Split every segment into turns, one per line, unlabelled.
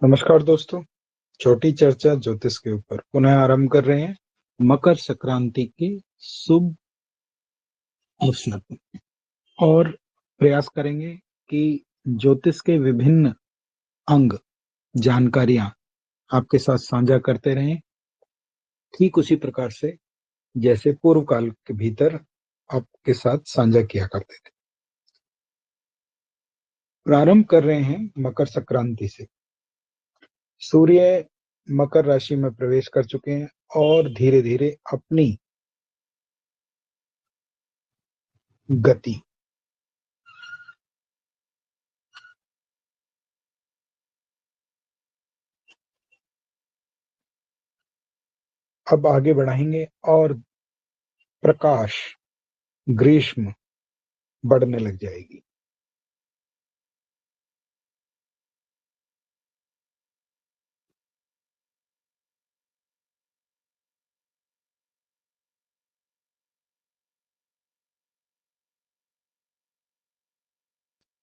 नमस्कार दोस्तों। छोटी चर्चा ज्योतिष के ऊपर पुनः आरंभ कर रहे हैं मकर संक्रांति के शुभ अवसर पर और प्रयास करेंगे कि ज्योतिष के विभिन्न अंग जानकारियां आपके साथ साझा करते रहें, ठीक उसी प्रकार से जैसे पूर्व काल के भीतर आपके साथ साझा किया करते थे। प्रारंभ कर रहे हैं मकर संक्रांति से। सूर्य मकर राशि में प्रवेश कर चुके हैं और धीरे धीरे अपनी गति अब आगे बढ़ाएंगे और प्रकाश ग्रीष्म बढ़ने लग जाएगी।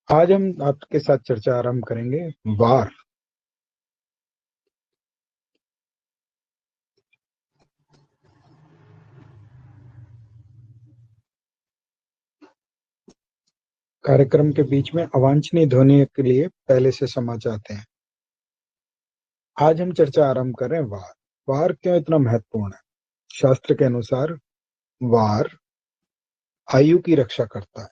आज हम आपके साथ चर्चा आरंभ करेंगे वार। कार्यक्रम के बीच में अवांछनीय ध्वनि के लिए पहले से क्षमा चाहते हैं। आज हम चर्चा आरंभ कर रहे हैं वार। वार क्यों इतना महत्वपूर्ण है? शास्त्र के अनुसार वार आयु की रक्षा करता है।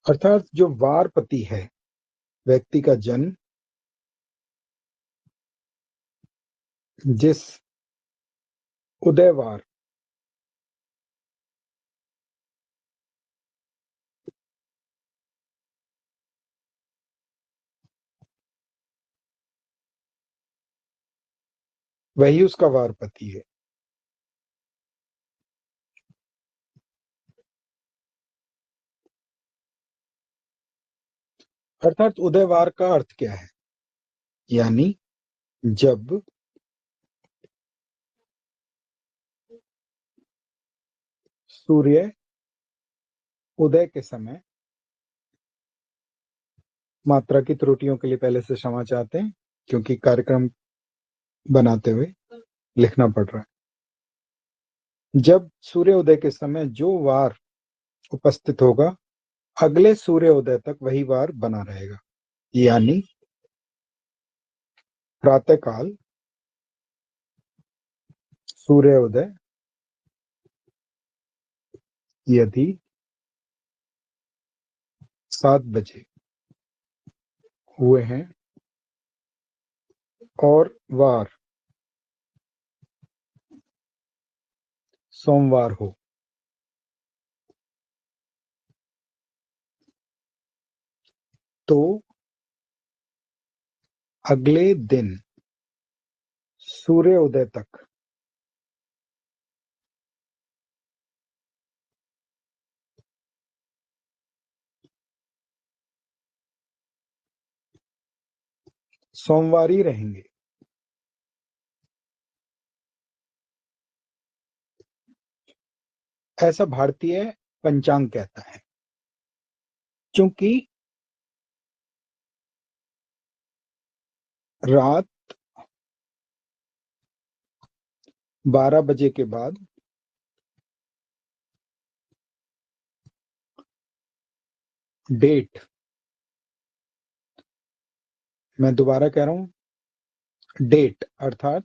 अर्थात जो वारपति है, व्यक्ति का जन्म जिस उदयवार वही उसका वारपति है। अर्थात उदयवार का अर्थ क्या है? यानी जब सूर्य उदय के समय, मात्रा की त्रुटियों के लिए पहले से क्षमा चाहते हैं क्योंकि कार्यक्रम बनाते हुए लिखना पड़ रहा है। जब सूर्योदय के समय जो वार उपस्थित होगा, अगले सूर्योदय तक वही वार बना रहेगा। यानी प्रातःकाल सूर्योदय यदि 7 बजे हुए हैं और वार सोमवार हो, तो अगले दिन सूर्योदय तक सोमवार ही रहेंगे। ऐसा भारतीय पंचांग कहता है। क्योंकि रात 12 बजे के बाद डेट, मैं दोबारा कह रहा हूं डेट, अर्थात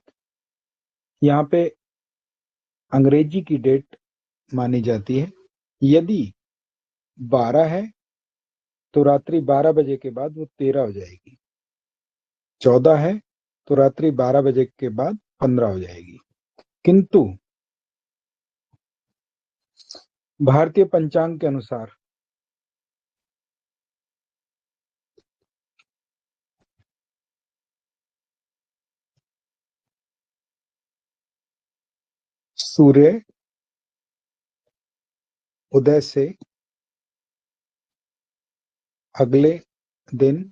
यहाँ पे अंग्रेजी की डेट मानी जाती है। यदि 12 है तो रात्रि 12 बजे के बाद वो 13 हो जाएगी। 14 है तो रात्रि 12 बजे के बाद 15 हो जाएगी। किंतु भारतीय पंचांग के अनुसार सूर्य उदय से अगले दिन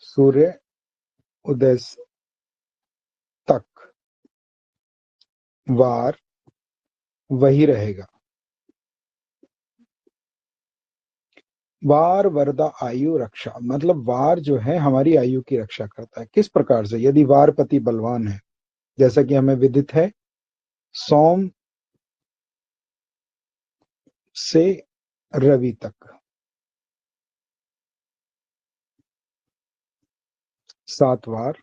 सूर्य उदय तक वार वही रहेगा। वार वरदा आयु रक्षा, मतलब वार जो है हमारी आयु की रक्षा करता है। किस प्रकार से? यदि वारपति बलवान है, जैसा कि हमें विदित है, सोम से रवि तक 7 वार,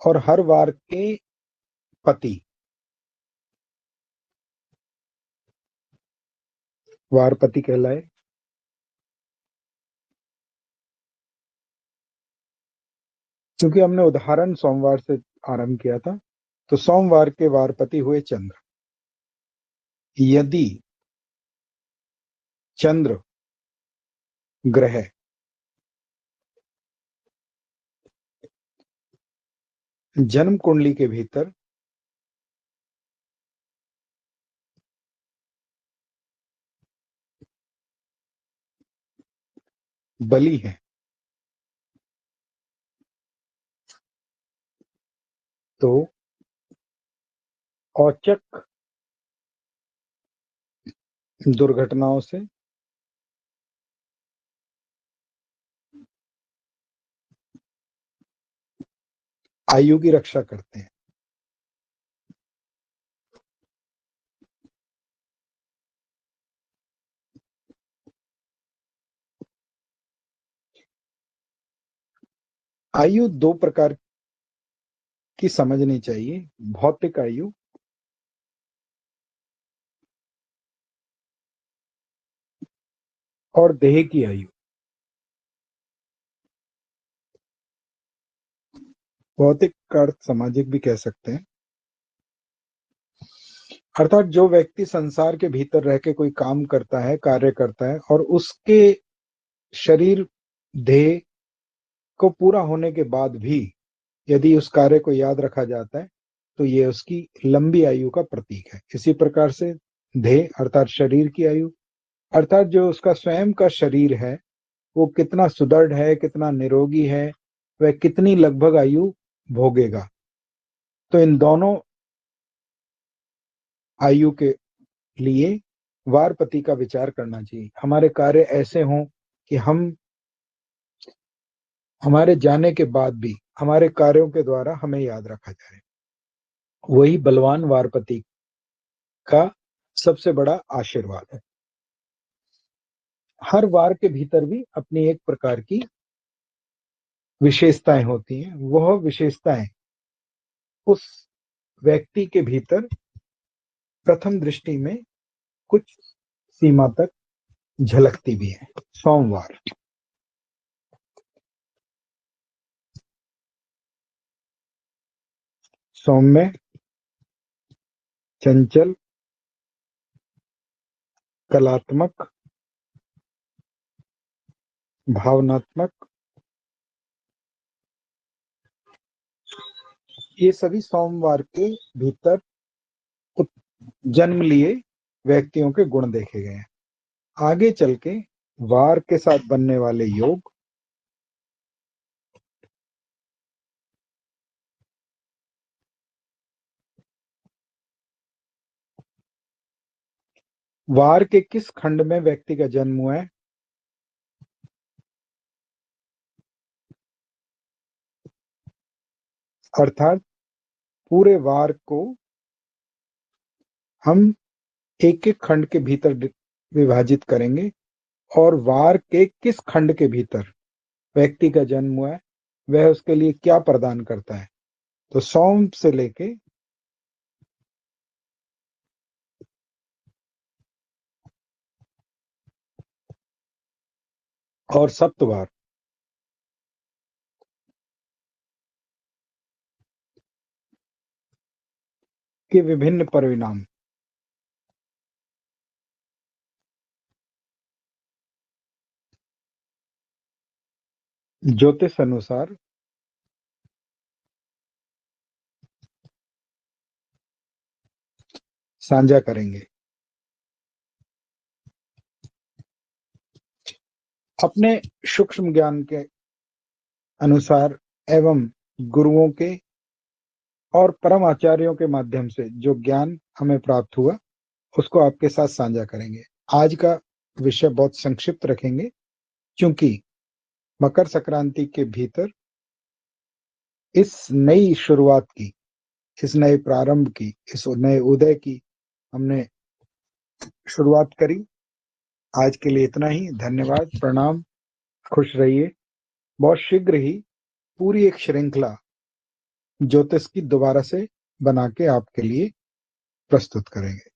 और हर वार के पति वारपति कहलाए। क्योंकि हमने उदाहरण सोमवार से आरंभ किया था, तो सोमवार के वारपति हुए चंद्र। यदि चंद्र ग्रह जन्म कुंडली के भीतर बली है, तो औचक दुर्घटनाओं से आयु की रक्षा करते हैं। आयु दो प्रकार की समझनी चाहिए, भौतिक आयु और देह की आयु। भौतिक का अर्थ सामाजिक भी कह सकते हैं, अर्थात जो व्यक्ति संसार के भीतर रह के कोई काम करता है, कार्य करता है, और उसके शरीर देह को पूरा होने के बाद भी यदि उस कार्य को याद रखा जाता है, तो ये उसकी लंबी आयु का प्रतीक है। इसी प्रकार से देह अर्थात शरीर की आयु, अर्थात जो उसका स्वयं का शरीर है वो कितना सुदृढ़ है, कितना निरोगी है, वह कितनी लगभग आयु भोगेगा। तो इन दोनों आयु के लिए वारपति का विचार करना चाहिए। हमारे कार्य ऐसे हों कि हम हमारे जाने के बाद भी हमारे कार्यों के द्वारा हमें याद रखा जाए। वही बलवान वारपति का सबसे बड़ा आशीर्वाद है। हर वार के भीतर भी अपनी एक प्रकार की विशेषताएं होती हैं। वह विशेषताएं उस व्यक्ति के भीतर प्रथम दृष्टि में कुछ सीमा तक झलकती भी है। सोमवार, सौम्य, चंचल, कलात्मक, भावनात्मक, ये सभी सोमवार के भीतर जन्म लिए व्यक्तियों के गुण देखे गए हैं। आगे चल के वार के साथ बनने वाले योग वार के किस खंड में व्यक्ति का जन्म हुआ है, अर्थात पूरे वार को हम एक एक खंड के भीतर विभाजित करेंगे, और वार के किस खंड के भीतर व्यक्ति का जन्म हुआ है वह उसके लिए क्या प्रदान करता है। तो सोम से लेके और सप्तवार के विभिन्न परिणाम ज्योतिष अनुसार साझा करेंगे। अपने सूक्ष्म ज्ञान के अनुसार एवं गुरुओं के और परम आचार्यों के माध्यम से जो ज्ञान हमें प्राप्त हुआ उसको आपके साथ साझा करेंगे। आज का विषय बहुत संक्षिप्त रखेंगे क्योंकि मकर संक्रांति के भीतर इस नई शुरुआत की, इस नए प्रारंभ की, इस नए उदय की हमने शुरुआत करी। आज के लिए इतना ही। धन्यवाद, प्रणाम, खुश रहिए। बहुत शीघ्र ही पूरी एक श्रृंखला ज्योतिष की दोबारा से बना के आपके लिए प्रस्तुत करेंगे।